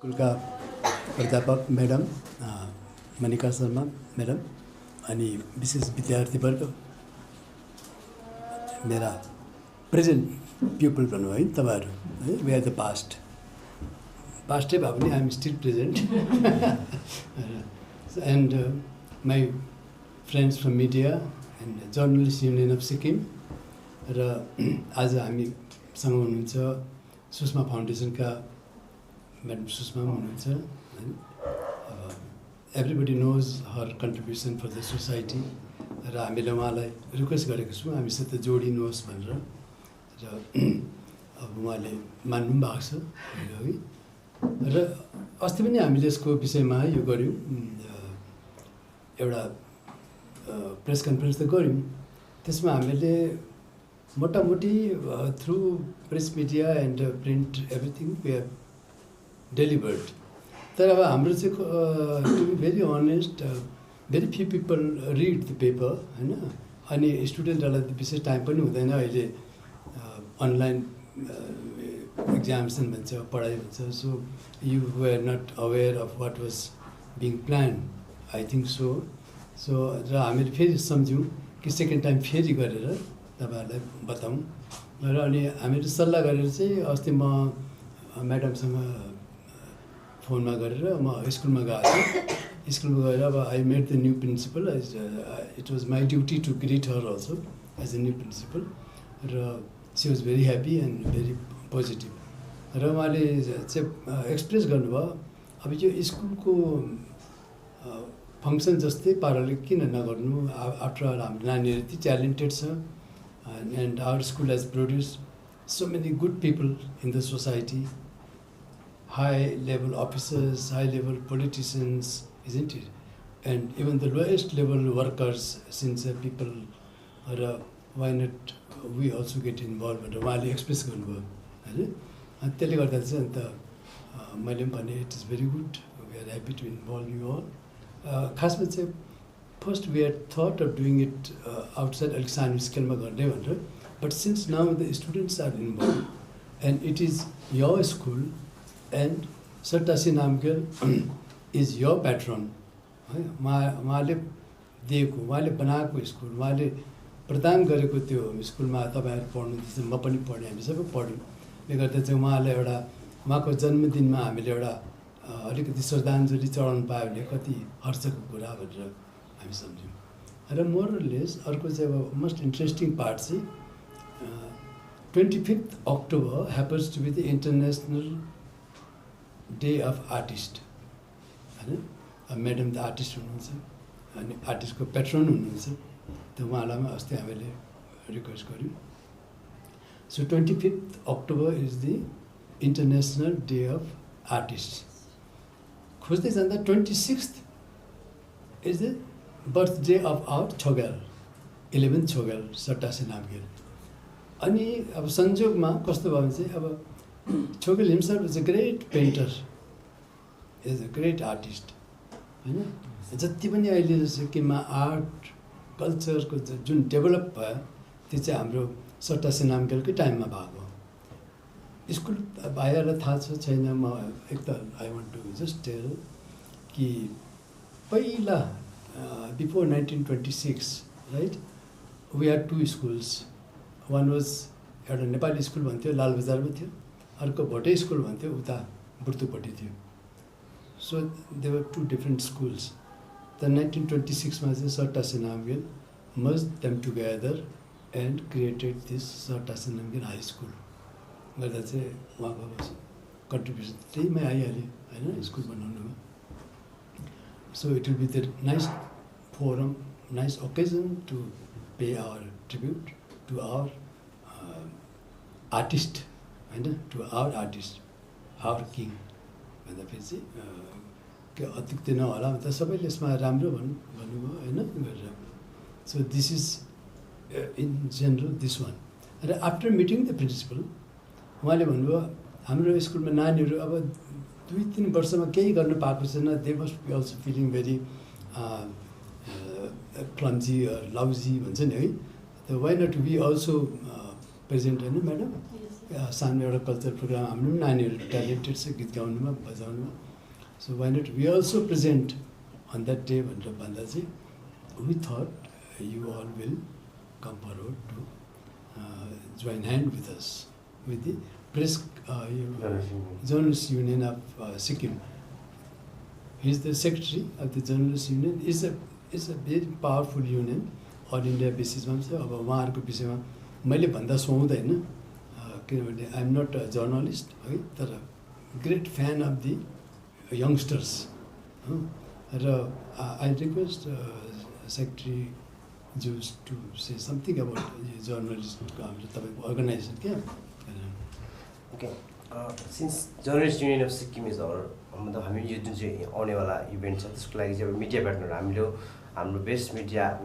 स्कुलका प्राध्यापक madam Manika Sharma madam अनि विशेष विद्यार्थीवर्ग, मेरा प्रेजेन्ट पिपुल भन्नु है तपाईँहरू है, वी आर द पास्टै भए पनि I am still present and my friends from media and journalist union of Sikkim. र आज हामीसँग हुनुहुन्छ सुषमा फाउन्डेसनका म्याडम सुषमा हुनुहुन्छ है। Everybody knows her contribution for the society र हामीले उहाँलाई रिक्वेस्ट गरेको छौँ हामीसित जोडिनुहोस् भनेर। र अब उहाँले मान्नु पनि भएको छ है। र अस्ति पनि हामीले यसको विषयमा यो गऱ्यौँ, एउटा प्रेस कन्फरेन्स त गऱ्यौँ। त्यसमा हामीले मोटामोटी through press media and print everything we have delivered. तर अब हाम्रो चाहिँ to be very honest very few people read the paper होइन। अनि स्टुडेन्टहरूलाई विशेष टाइम पनि हुँदैन अहिले, अनलाइन एक्जाम्सन भन्छ, पढाइ भन्छ। So you were not aware of what was being plan, I think so. र हामीले फेरि सम्झ्यौँ कि सेकेन्ड टाइम फेरि गरेर तपाईँहरूलाई बताऊँ। र अनि हामीले सल्लाह गरेर चाहिँ अस्ति म म्याडमसँग फोनमा गरेर म स्कुलमा गएको थिएँ। स्कुलमा गएर अब I met the new principal, it was my duty to greet her also as a new principal. र she was very happy and very positive. र उहाँले चाहिँ एक्सप्रेस गर्नुभयो अब यो स्कुलको फङ्सन जस्तै पाराले किन नगर्नु, आफ्टर अल हाम्रो नानीहरू यति ट्यालेन्टेड छ and our school has produce so many good people in the society, high level officers, high level politicians, isn't it? And even the lowest level workers, sincere people, why not we also get involved? But उहाँले express गर्नुभयो होइन। अनि त्यसले गर्दा चाहिँ अन्त मैले पनि भने it is very good, we are happy to involve you all. खासमा चाहिँ first we are thought of doing it outside, अलिक सानो स्केलमा गर्ने भनेर। But since now the students are involved and it is your school and Sir Tasi Namgyal is your patron, उहाँले दिएको, उहाँले बनाएको स्कुल, उहाँले प्रदान गरेको त्यो स्कुलमा तपाईँहरू पढ्नुहुँदैछ, म पनि पढेँ, हामी सबै पढ्यौँ। त्यसले गर्दा चाहिँ उहाँलाई एउटा उहाँको जन्मदिनमा हामीले एउटा अलिकति श्रद्धाञ्जली चढाउनु पायो भने कति हर्षको कुरा भनेर हामी सम्झ्यौँ। र मोरलेस अर्को चाहिँ अब मोस्ट इन्ट्रेस्टिङ पार्ट चाहिँ 25th October happens to be the International Day of Artist होइन। म्याडम त आर्टिस्ट हुनुहुन्छ अनि आर्टिस्टको पेट्रोन हुनुहुन्छ, त उहाँलाई पनि अस्ति हामीले रिक्वेस्ट गऱ्यौँ। So 25th October is the international day of artist. खोज्दै जाँदा 26th is the birthday of our Chogyal, 11th Chogyal, sir Tashi Namgyal. अनि अब संयोगमा कस्तो भयो भने चाहिँ अब Chogyal himself is a great painter, is a great artist होइन। जति पनि अहिले सिक्किममा आर्ट कल्चरको जुन डेभलप भयो त्यो चाहिँ हाम्रो सर टासी नामग्यालकै टाइममा भएको। स्कुल भाइहरूलाई थाहा छ छैन, म एक त I want to just tell कि पहिला before 1926 right, we are two schools. One was एउटा नेपाली स्कुल भन्थ्यो, लालबजारमा थियो, अर्को भोटे स्कुल भन्थ्यो, उता बुर्तुपट्टि थियो। So they were two different schools. त 1926मा चाहिँ sir Tashi Namgyal merge them together and created this sir Tashi Namgyal high school. गर्दा चाहिँ उहाँको कन्ट्रिब्युसन त्यहीमै आइहाल्यो होइन, स्कुल बनाउनुमा। So it will be the nice forum, nice occasion to pay our tribute to our artist होइन, to our artist, our king भन्दाखेरि चाहिँ के अत्युक्ति नहोला त सबैले यसमा राम्रो भन्नुभयो होइन गरेर। So this is in general this one. र आफ्टर मिटिङ द प्रिन्सिपल उहाँले भन्नुभयो हाम्रो स्कुलमा नानीहरू अब 2-3 वर्षमा केही गर्न पाएको छैन, they must be also feeling very clumsy lousy भन्छ नि है। So why not we also present होइन म्याडम सानो एउटा कल्चर प्रोग्राम हाम्रो पनि नानीहरू ट्यालेन्टेड छ गीत गाउनुमा बजाउनुमा so why not we also present on that day भनेर भन्दा चाहिँ we thought you all will come forward to join hand with us with the press journalist union of Sikkim he is the secretary of the journalist union is a very powerful union all India बेसिसमा पनि छ अब उहाँहरूको विषयमा मैले भन्दा सुहाउँदैन किनभने I am not a journalist है तर great fan of the youngsters र I request secretary just to say something about जर्नलिस्टको हाम्रो तपाईँको अर्गनाइजेसन क्या okay since journalist union of Sikkim is our मतलब हामी यो जुन चाहिँ आउनेवाला इभेन्ट छ त्यसको लागि चाहिँ अब मिडिया पार्टनर हामीले हाम्रो बेस्ट मिडिया अब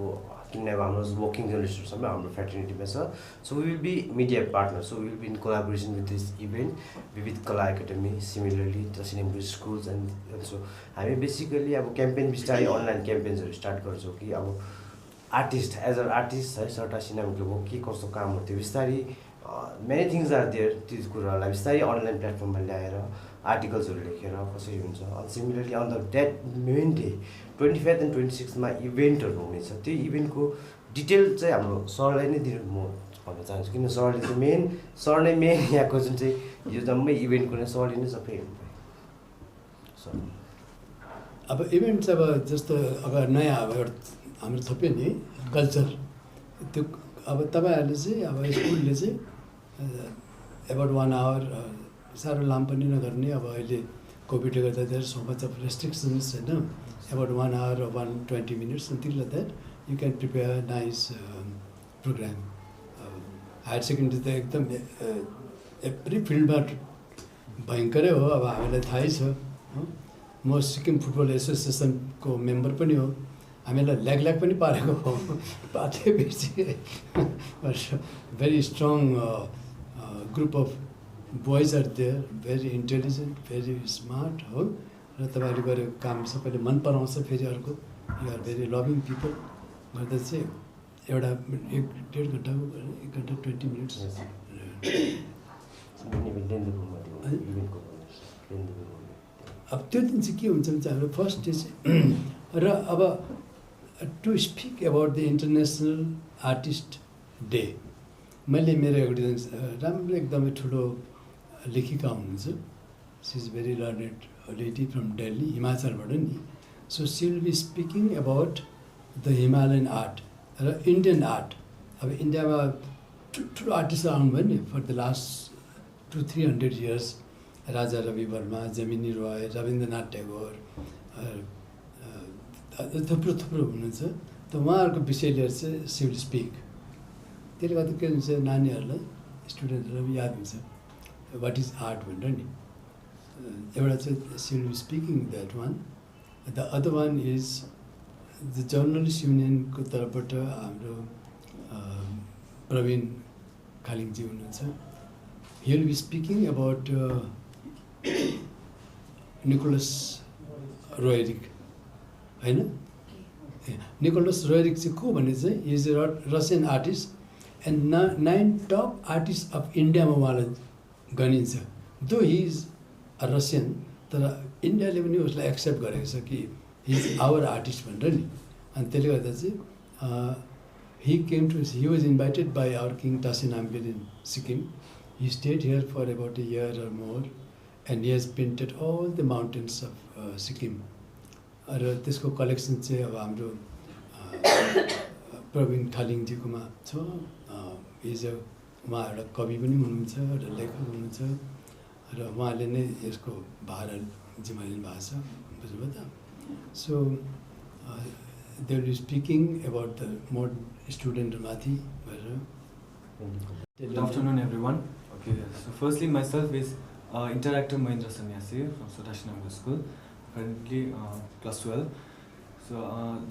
किनभने अब हाम्रो वर्किङ जर्नलिस्टहरू सबै हाम्रो फ्रेटर्निटीमा छ so we will be media partner so we will be in collaboration with this event विविध कला एकाडेमी सिमिलरली टसिनेम्बु स्कुल्स एन्ड सो हामी बेसिकली अब क्याम्पेन बिस्तारै अनलाइन क्याम्पेन्सहरू स्टार्ट गर्छौँ कि अब आर्टिस्ट एज अ आर्टिस्ट है सर्टा सिनेमाको के कस्तो काम हो त्यो बिस्तारै मेनी थिङ्स आर देयर त्यो कुराहरूलाई बिस्तारै अनलाइन प्लेटफर्ममा ल्याएर आर्टिकल्सहरू लेखेर कसरी हुन्छ अनि similarly on the that main day 25 and 26मा इभेन्टहरू हुनेछ त्यो इभेन्टको डिटेल चाहिँ हाम्रो सरलाई नै दिनु म भन्न चाहन्छु किन सरले चाहिँ सर नै मेन यहाँको जुन चाहिँ यो जम्मै इभेन्टको नै सरले नै सबै हेर्नु सर अब इभेन्ट्स अब जस्तो अब नयाँ अब एउटा हाम्रो थप्यो नि कल्चर त्यो अब तपाईँहरूले चाहिँ अब स्कुलले चाहिँ एबाउट 1 आवर साह्रो लाम पनि नगर्ने अब अहिले कोभिडले गर्दा धेरै सो मच अफ रेस्ट्रिक्सन्स होइन about 1 hour or 120 minutes, something like that. You can prepare a nice program. Higher secondary त एकदम एभ्री फिल्डमा भयङ्करै हो अब हामीलाई थाहै छ म सिक्किम फुटबल एसोसिएसनको मेम्बर पनि हो हामीलाई ल्याग पनि पारेको हो पाथे बेसी very strong group of boys are there very intelligent very smart हो र तपाईँहरूले गरेको काम सबैले मन पराउँछ फेरि अर्को you are very loving people गर्दा चाहिँ एउटा 1.5 घन्टाको 1 घन्टा 20 मिनट्स अब त्यो दिन चाहिँ के हुन्छ भने चाहिँ हाम्रो फर्स्ट डे चाहिँ र अब to speak about the international artist day मैले मेरो एउटा राम्रो एकदमै ठुलो लेखिका हुनुहुन्छ she is very learned lady from Delhi, हिमाचलबाट नि so she will be speaking about the Himalayan art र इन्डियन आर्ट अब इन्डियामा ठुल्ठुलो आर्टिस्ट आउनुभयो नि for the last 200-300 years Raja Ravi Varma Jamini Roy Rabindranath Tagore थुप्रो हुनुहुन्छ त उहाँहरूको विषय लिएर चाहिँ सी विल स्पिक त्यसले गर्दा के हुन्छ नानीहरूलाई स्टुडेन्टहरूलाई पनि याद हुन्छ वाट इज आर्ट भनेर नि एउटा चाहिँ she will be speaking that one the other one is the journalist युनियनको तर्फबाट हाम्रो प्रवीण खालिङजी हुनुहुन्छ he will be speaking about Nicholas Roerich होइन निकोलस रोयरिक चाहिँ को भने चाहिँ is a Russian artist and 9 top artist of इन्डियामा उहाँलाई गनिन्छ दो हि इज रसियन तर इन्डियाले पनि उसलाई एक्सेप्ट गरेको छ कि हि इज आवर आर्टिस्ट भनेर नि अनि त्यसले गर्दा चाहिँ he was invited by our king Tashi Namgyal in Sikkim he stayed here for about a year or more and he has painted all the mountains of Sikkim र त्यसको कलेक्सन चाहिँ अब हाम्रो प्रवीण खालिङजीकोमा छ हिज उहाँ एउटा कवि पनि हुनुहुन्छ एउटा लेखक हुनुहुन्छ र उहाँले नै यसको भार जिम्मा लिनु भएको छ बुझ्नुभयो त so they will be speaking about the modern स्टुडेन्टमाथि भनेर Good afternoon, everyone. Okay, so firstly, myself is interactor Mahendra Sanyasi from Sotashinam School, currently class 12. So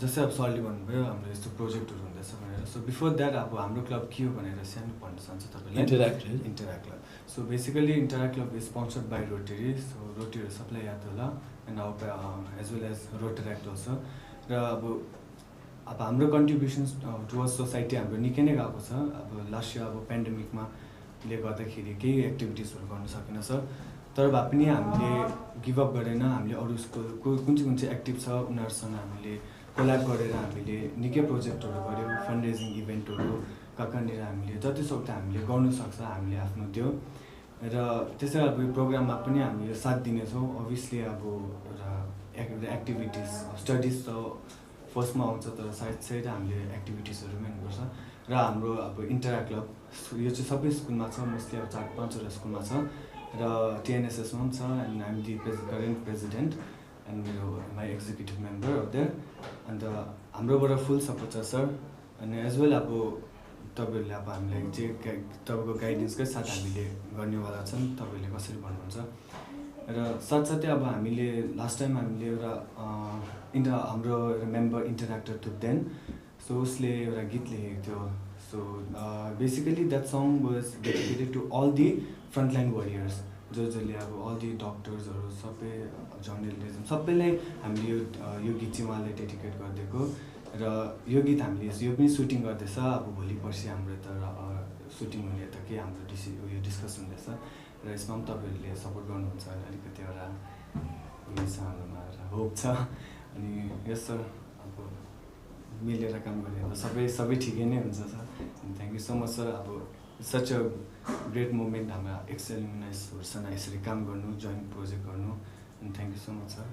जस्तै अब सरले भन्नुभयो हाम्रो यस्तो प्रोजेक्टहरू हुँदैछ भनेर सो बिफोर द्याट अब हाम्रो क्लब के हो भनेर सानो भन्न चाहन्छु तपाईँलाई interact club so basically interact club is sponsored by Rotary so रोटरीहरू सबलाई याद होला एन्ड अब as well as Rotaract also र अब अब हाम्रो कन्ट्रिब्युसन्स टुवर्ड्स सोसाइटी हाम्रो निकै नै गएको छ। अब लास्ट इयर अब पेन्डेमिकमा ले गर्दाखेरि केही एक्टिभिटिजहरू गर्न सकेन सर, तर भए पनि हामीले गिभअप गरेन। हामीले अरू स्कुलको कुन चाहिँ एक्टिभ छ उनीहरूसँग हामीले कोल्याब गरेर हामीले निकै प्रोजेक्टहरू गऱ्यौँ, फन्ड रेजिङ इभेन्टहरू कहाँनिर हामीले जति सक्दो हामीले गर्नु सक्छ हामीले आफ्नो त्यो। र त्यसै अब यो प्रोग्राममा पनि हामीले साथ दिनेछौँ। अभियसली अब एउटा एक्टिभिटिज स्टडिज त फर्स्टमा आउँछ, तर साइड हामीले एक्टिभिटिजहरू पनि गर्नुपर्छ। र हाम्रो अब इन्टरा क्लब यो चाहिँ सबै स्कुलमा छ, मोस्टली अब 4-5वटा स्कुलमा छ र टिएनएसएसमा पनि छ। And I'm the current president and मेरो माई एक्जिक्युटिभ मेम्बर हो देयर। अन्त हाम्रोबाट फुल सपोर्ट छ सर। अनि एज वेल अब तपाईँहरूले अब हामीलाई चाहिँ तपाईँको गाइडेन्सकै साथ हामीले गर्नेवाला छन्, तपाईँहरूले कसरी भन्नुहुन्छ। र साथसाथै अब हामीले लास्ट टाइम हामीले एउटा हाम्रो एउटा मेम्बर इन्टरेक्टर थुप्देन, सो उसले एउटा गीत लेखेको थियो। So basically that song was dedicated to all the frontline warriors, जसले अब अल दि डक्टर्सहरू सबै जर्नलिजम सबैलाई हामीले यो गीत चाहिँ उहाँलाई डेडिकेट गरिदिएको। र यो गीत हामीले यो पनि सुटिङ गर्दैछ। अब भोलि पर्सि हाम्रो त सुटिङ हुने त के हाम्रो उयो डिस्कस हुँदैछ र यसमा पनि तपाईँहरूले सपोर्ट गर्नुहुन्छ भने अलिकति एउटा उयो छ हाम्रोमा होप छ। अनि यस सर, अब मिलेर काम गरेर सबै ठिकै नै हुन्छ sir. Thank you so much sir. अब सच अ ग्रेट मोमेन्ट हाम्रा एक्स एलुमनाइजहरूसँग यसरी काम गर्नु, जोइन्ट प्रोजेक्ट गर्नु। अनि thank you so much sir.